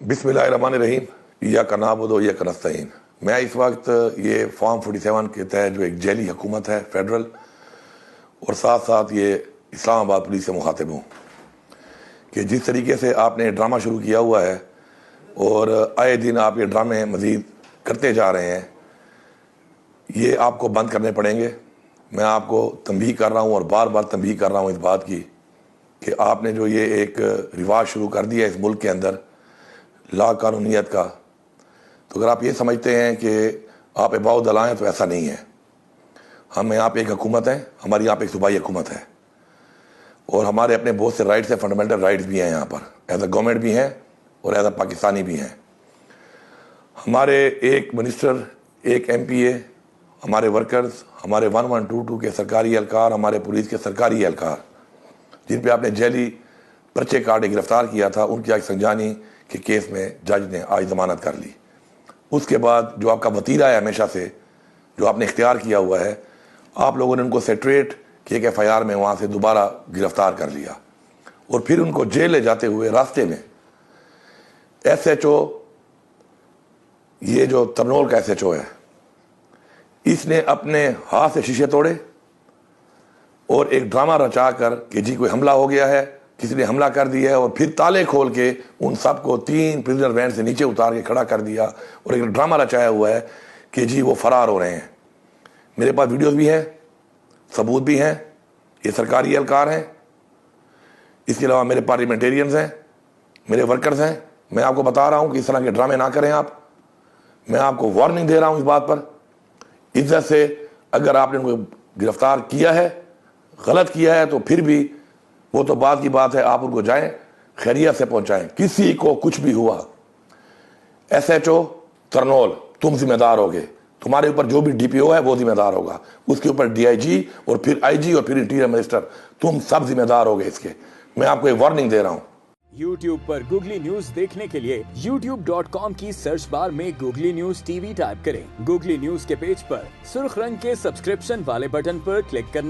बिस्मिल्लाहिर्रहमानिर्रहीम इय्याक नअबुदु व इय्याक नस्तईन। मैं इस वक्त ये फॉर्म 47 के तहत जो एक जेली हुकूमत है फेडरल, और साथ साथ ये इस्लामाबाद पुलिस से मुखातिब हूँ कि जिस तरीके से आपने ड्रामा शुरू किया हुआ है और आए दिन आप ये ड्रामे मज़ीद करते जा रहे हैं, ये आपको बंद करने पड़ेंगे। मैं आपको तंबीह कर रहा हूँ और बार बार तंबीह कर रहा हूँ इस बात की कि आपने जो ये एक रिवाज शुरू कर दिया इस मुल्क के अंदर ला कानूनियत का, तो अगर आप ये समझते हैं कि आप इबाउ दलाएँ तो ऐसा नहीं है। हम यहाँ पे एक हुकूमत है, हमारी यहाँ पे एक सूबाई हुकूमत है और हमारे अपने बहुत से राइट्स हैं, फंडामेंटल राइट्स भी हैं यहाँ पर, एज अ गवर्नमेंट भी हैं और एज अ पाकिस्तानी भी हैं। हमारे एक मिनिस्टर, एक MPA, हमारे वर्कर्स, हमारे 1122 के सरकारी एहलकार, हमारे पुलिस के सरकारी एहलकार जिन पे आपने जेली पर्चे काटे गिरफ्तार किया था, उनकी आज संजानी के केस में जज ने आज जमानत कर ली। उसके बाद जो आपका वतीरा है हमेशा से, जो आपने इख्तियार किया हुआ है, आप लोगों ने उनको सेट्रेट के एक FIR में वहाँ से दोबारा गिरफ्तार कर लिया और फिर उनको जेल ले जाते हुए रास्ते में SHO, ये जो तरनोल का SHO है, इसने अपने हाथ से शीशे तोड़े और एक ड्रामा रचा कर कि जी कोई हमला हो गया है, किसी ने हमला कर दिया है, और फिर ताले खोल के उन सबको 3 प्रिजनर वैन से नीचे उतार के खड़ा कर दिया और एक ड्रामा रचाया हुआ है कि जी वो फरार हो रहे हैं। मेरे पास वीडियोस भी हैं, सबूत भी हैं, ये सरकारी एहलकार हैं, इसके अलावा मेरे पार्लियामेंटेरियंस हैं, मेरे वर्कर्स हैं। मैं आपको बता रहा हूँ कि इस तरह के ड्रामे ना करें आप। मैं आपको वार्निंग दे रहा हूँ इस बात पर। इज्जत से अगर आपने उनको गिरफ्तार किया है, गलत किया है, तो फिर भी वो तो बात की बात है, आप उनको जाएं, खैरियत से पहुंचाएं। किसी को कुछ भी हुआ, SHO तरनोल तुम जिम्मेदार होगे, तुम्हारे ऊपर जो भी DPO है वो जिम्मेदार होगा, उसके ऊपर DIG और फिर IG और फिर इंटीरियर मिनिस्टर, तुम सब जिम्मेदार होगे इसके। मैं आपको एक वार्निंग दे रहा हूं। YouTube पर गूगली न्यूज देखने के लिए youtube.com की सर्च बार में गूगली न्यूज TV टाइप करें। गूगली न्यूज के पेज पर सुर्ख रंग के सब्सक्रिप्शन वाले बटन पर क्लिक करना